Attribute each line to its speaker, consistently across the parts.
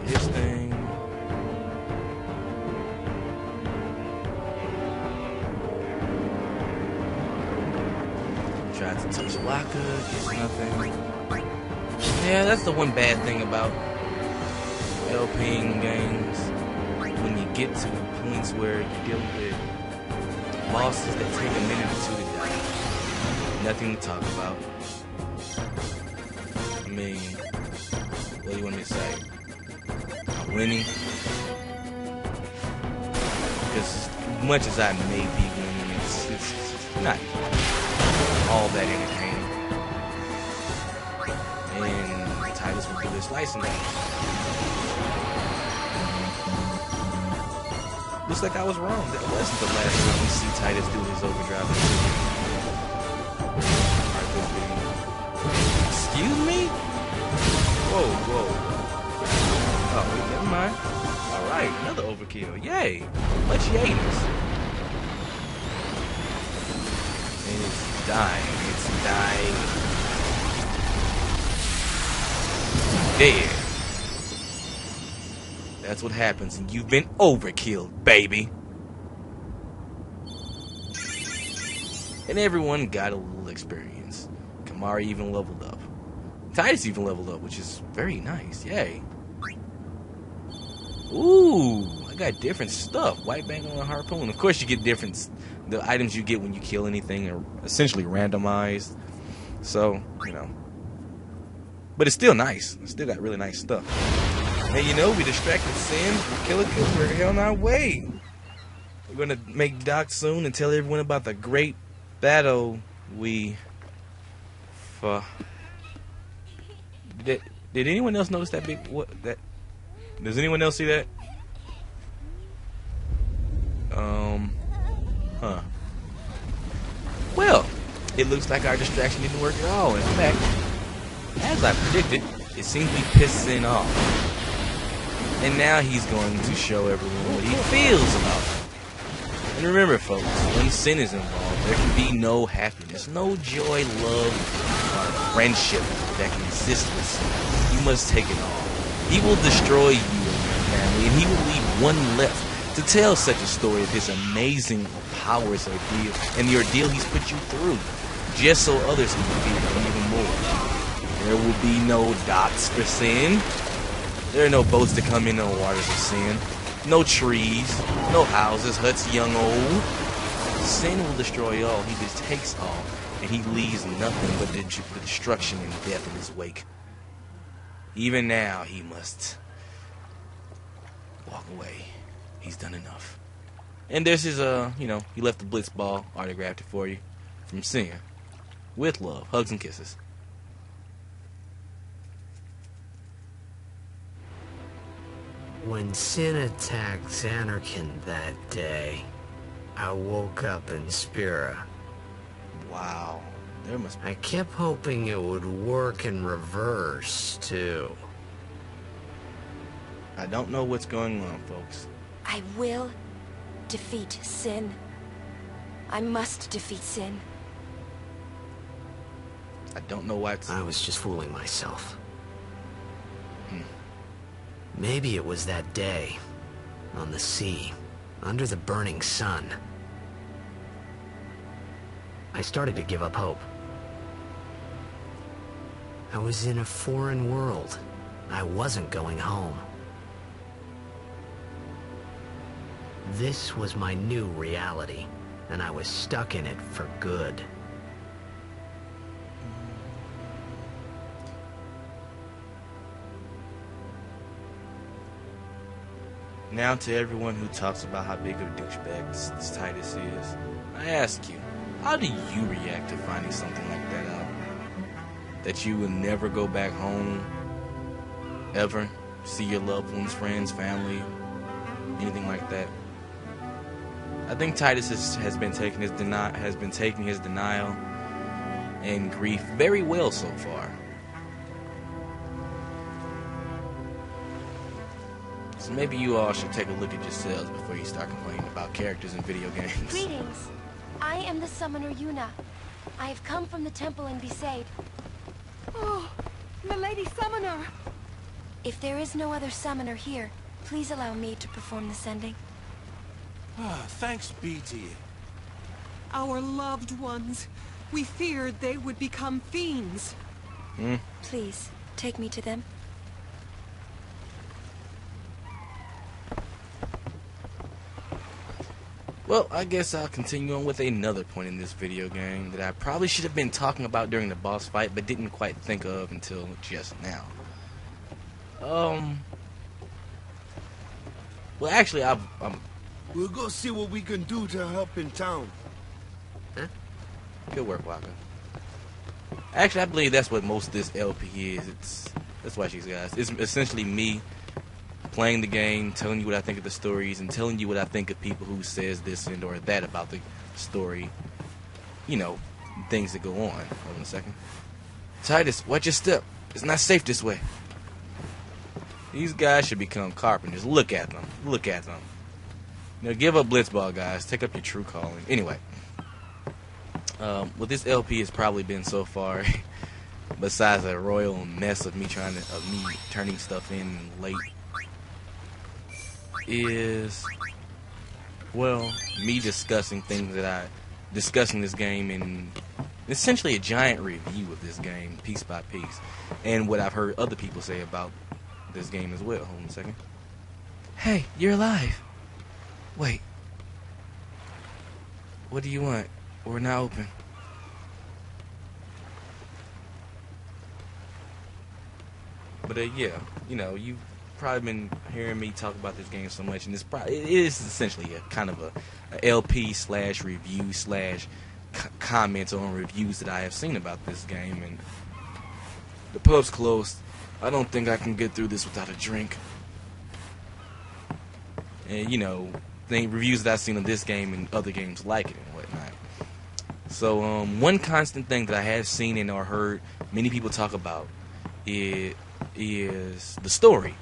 Speaker 1: his thing. Tried to touch Waka, gets nothing. Yeah, that's the one bad thing about LPing games. When you get to points where you're dealing with bosses that take a minute or two to die. Nothing to talk about. I mean, what do you want me to say? I'm winning. Because as much as I may be winning, it's not all that entertaining. And Titus will do this slicing that. Looks like I was wrong. That wasn't the last time we see Titus do his overdrive. Excuse me? Whoa, whoa. Oh, wait, never mind. Alright, another overkill. Yay! Much yayness. And it's dying. It's dying. Dead. That's what happens, and you've been overkilled, baby. And everyone got a little experience. Kamari even leveled up. Titus even leveled up, which is very nice. Yay. Ooh, I got different stuff. White bang on a harpoon. Of course, you get different. The items you get when you kill anything are essentially randomized. So, you know. But it's still nice. It's still got really nice stuff. Hey, you know, we distracted Sin from Killer Kill. We're hell on our way. We're gonna make Doc soon and tell everyone about the great battle we. Did anyone else notice that big what that? Does anyone else see that? Huh. Well, it looks like our distraction didn't work at all. In fact, as I predicted, it seems to be pissing off. And now he's going to show everyone what he feels about it. And remember, folks, when sin is involved, there can be no happiness, no joy, love, or friendship that can exist with sin. You must take it all. He will destroy you and your family, and he will leave one left to tell such a story of his amazing powers ordeal and the ordeal he's put you through, just so others can feel even more. There will be no docks for sin. There are no boats that come in the waters of sin. No trees, no houses, huts, young, old. Sin will destroy all. He just takes all, and he leaves nothing but the destruction and death in his wake. Even now, he must walk away. He's done enough. And there's his, you know, he left the Blitz ball, autographed it for you, from Sin. With love, hugs and kisses.
Speaker 2: When Sin attacked Xanarkin that day, I woke up in Spira.
Speaker 1: Wow. There must be.
Speaker 2: I kept hoping it would work in reverse, too.
Speaker 1: I don't know what's going on, folks.
Speaker 3: I will defeat Sin. I must defeat Sin.
Speaker 1: I don't know why it's...
Speaker 2: I was just fooling myself. Maybe it was that day, on the sea, under the burning sun. I started to give up hope. I was in a foreign world. I wasn't going home. This was my new reality, and I was stuck in it for good.
Speaker 1: Now to everyone who talks about how big of a douchebag this Titus is, I ask you, how do you react to finding something like that out? That you will never go back home, ever, see your loved ones, friends, family, anything like that? I think Titus has been taking his denial and grief very well so far. So maybe you all should take a look at yourselves before you start complaining about characters in video games.
Speaker 3: Greetings. I am the summoner Yuna. I have come from the temple in Besaid.
Speaker 4: Oh, Milady Summoner.
Speaker 3: If there is no other summoner here, please allow me to perform the sending.
Speaker 4: Thanks, BT.
Speaker 5: Our loved ones. We feared they would become fiends.
Speaker 3: Please, take me to them.
Speaker 1: Well, I guess I'll continue on with another point in this video game that I probably should have been talking about during the boss fight, but didn't quite think of until just now. Well, actually, I'm
Speaker 4: We'll go see what we can do to help in town.
Speaker 1: good work, Waka. Actually, I believe that's what most of this LP is. That's why she's guys. It's essentially me playing the game, telling you what I think of the stories, and telling you what I think of people who says this and or that about the story. You know, things that go on. Hold on a second. Titus, watch your step. It's not safe this way. These guys should become carpenters. Look at them. Look at them. Now give up blitzball, guys. Take up your true calling. Anyway, what this LP has probably been so far, besides a royal mess of me turning stuff in late, is, well, me discussing this game in essentially a giant review of this game, piece by piece, and what I've heard other people say about this game as well. Hold on a second. Hey, you're alive. Wait. What do you want? We're now open. But yeah, you know, you've probably been hearing me talk about this game so much, and it is essentially a kind of a LP slash review slash comments on reviews that I have seen about this game. And the pub's closed. I don't think I can get through this without a drink. And you know, the reviews that I've seen of this game and other games like it and whatnot. So one constant thing that I have seen and or heard many people talk about is the story.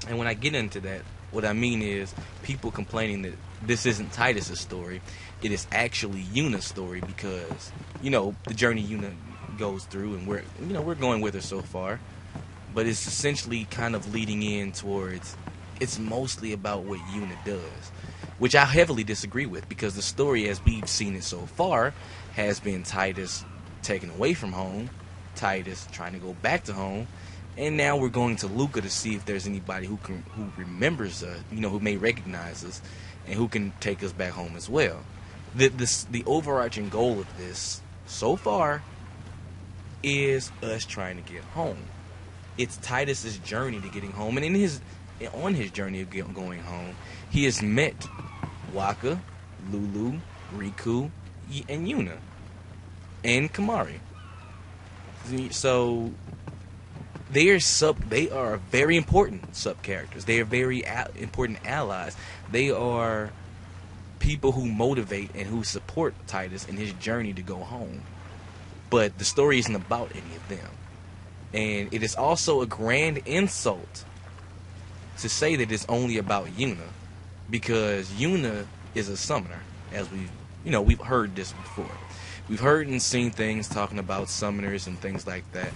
Speaker 1: And when I get into that, what I mean is people complaining that this isn't Titus's story. It is actually Yuna's story, because, you know, the journey Yuna goes through, and we're going with her so far. But it's essentially kind of leading in towards, it's mostly about what Yuna does, which I heavily disagree with, because the story as we've seen it so far has been Titus taken away from home, Titus trying to go back to home, and now we're going to Luca to see if there's anybody who remembers us, you know, who may recognize us, and who can take us back home as well. The overarching goal of this so far is us trying to get home. It's Titus's journey to getting home, and on his journey of going home, he has met Waka, Lulu, Riku, and Yuna, and Kamari. So they are very important sub-characters. They are very important allies. They are people who motivate and who support Titus in his journey to go home. But the story isn't about any of them. And it is also a grand insult to say that it's only about Yuna, because Yuna is a summoner, as we've heard this before. We've heard and seen things talking about summoners and things like that,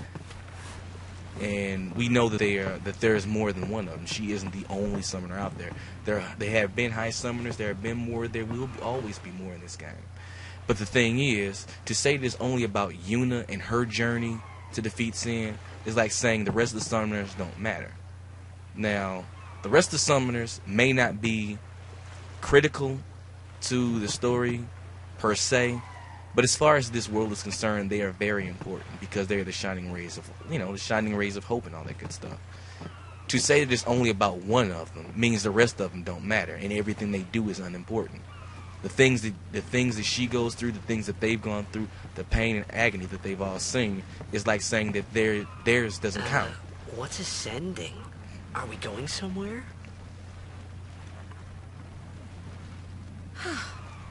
Speaker 1: and we know that there is more than one of them. She isn't the only summoner out there. They have been high summoners. There have been more. There will always be more in this game. But the thing is, to say that it's only about Yuna and her journey to defeat Sin is like saying the rest of the summoners don't matter. Now, the rest of the summoners may not be critical to the story per se, but as far as this world is concerned, they are very important, because they are the shining rays of hope and all that good stuff. To say that it's only about one of them means the rest of them don't matter, and everything they do is unimportant. The things that she goes through, the things that they've gone through, the pain and agony that they've all seen, is like saying that theirs doesn't count.
Speaker 2: What's ascending? Are we going somewhere?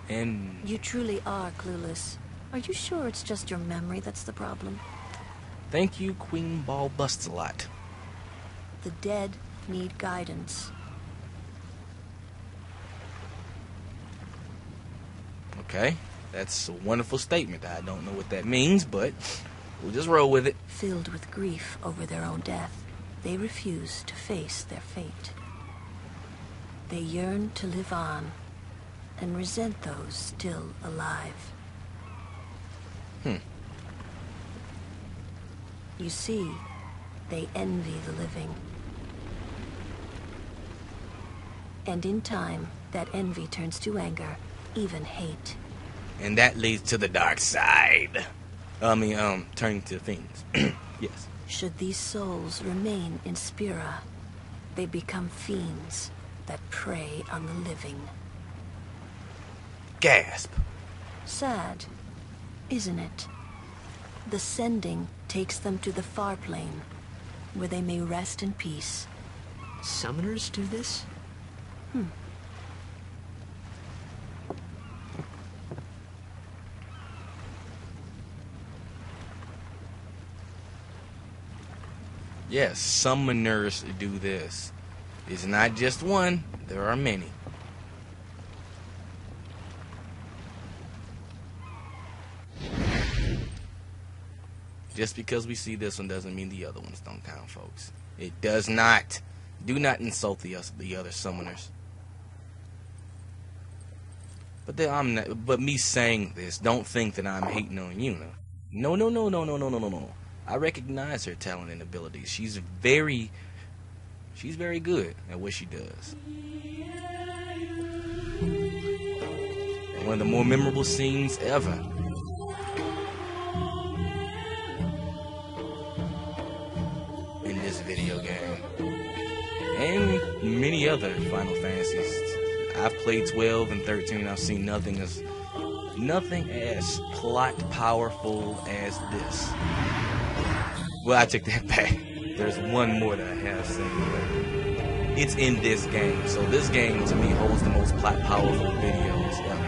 Speaker 1: And
Speaker 3: You truly are clueless. Are you sure it's just your memory that's the problem?
Speaker 1: thank you, Queen Ball Busts a lot.
Speaker 3: The dead need guidance.
Speaker 1: Okay, that's a wonderful statement. I don't know what that means, but we'll just roll with it.
Speaker 3: Filled with grief over their own death, they refuse to face their fate. They yearn to live on and resent those still alive. You see, they envy the living. And in time, that envy turns to anger, even hate.
Speaker 1: And that leads to the dark side. Turning to fiends. Yes.
Speaker 3: Should these souls remain in Spira, they become fiends that prey on the living.
Speaker 1: Gasp.
Speaker 3: Sad, isn't it? The sending takes them to the far plane, where they may rest in peace.
Speaker 2: Summoners do this?
Speaker 1: Yes, summoners do this. It's not just one, there are many. Just because we see this one doesn't mean the other ones don't count, folks. It does not. Do not insult the other summoners. But me saying this, don't think that I'm hating on Yuna. No. I recognize her talent and abilities. She's very good at what she does. One of the more memorable scenes ever. In this video game. And many other Final Fantasies. I've played 12 and 13. I've seen nothing as plot powerful as this. Well, I take that back. There's one more that I have seen, but it's in this game. So this game, to me, holds the most plot powerful videos ever.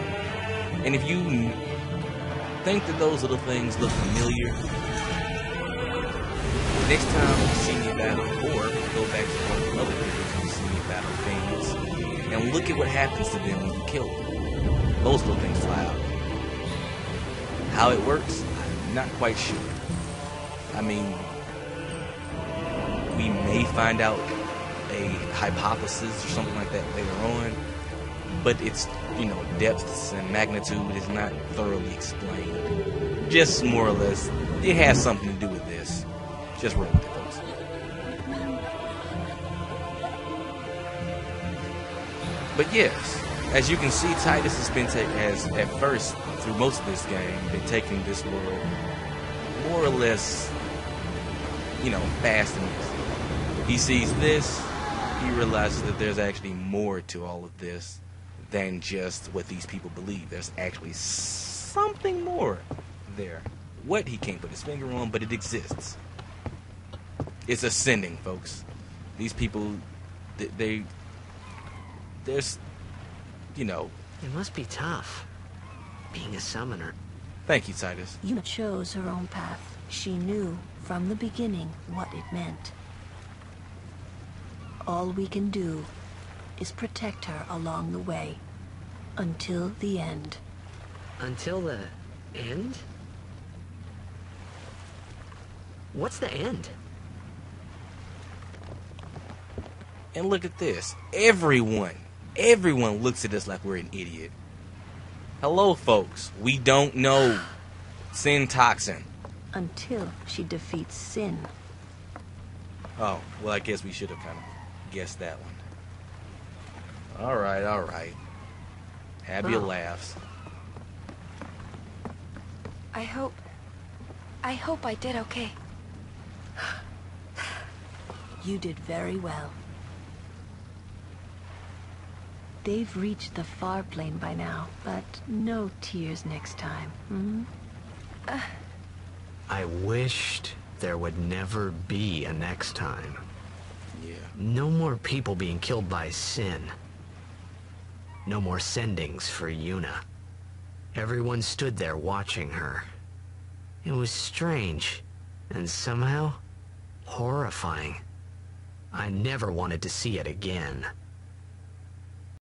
Speaker 1: And if you think that those little things look familiar, next time you see me battle, or go back to one of the other videos you see me battle things, and look at what happens to them when you kill them. Those little things fly out. How it works, I'm not quite sure. I mean, we may find out a hypothesis or something like that later on, but its, depths and magnitude is not thoroughly explained. Just more or less, it has something to do with this. Just roll with it, folks. But yes, as you can see, Titus has at first, through most of this game, been taking this world more or less, fast and easy. He sees this, he realizes that there's actually more to all of this than just what these people believe. There's actually something more there. What he can't put his finger on, but it exists. It's ascending, folks. These people, there's,
Speaker 2: It must be tough, being a summoner.
Speaker 1: Thank you, Titus.
Speaker 3: Yuna chose her own path. She knew from the beginning what it meant. All we can do is protect her along the way, until the end.
Speaker 2: Until the end? What's the end?
Speaker 1: And look at this. Everyone looks at us like we're an idiot. Hello, folks. We don't know Sin Toxin.
Speaker 3: Until she defeats Sin.
Speaker 1: Oh, well, I guess we should have kind of guessed that one. All right. Have your laughs.
Speaker 3: I hope I did okay. You did very well. They've reached the far plane by now, but no tears next time.
Speaker 2: I wished there would never be a next time.
Speaker 1: Yeah.
Speaker 2: No more people being killed by Sin. No more sendings for Yuna. Everyone stood there watching her. It was strange, and somehow horrifying. I never wanted to see it again.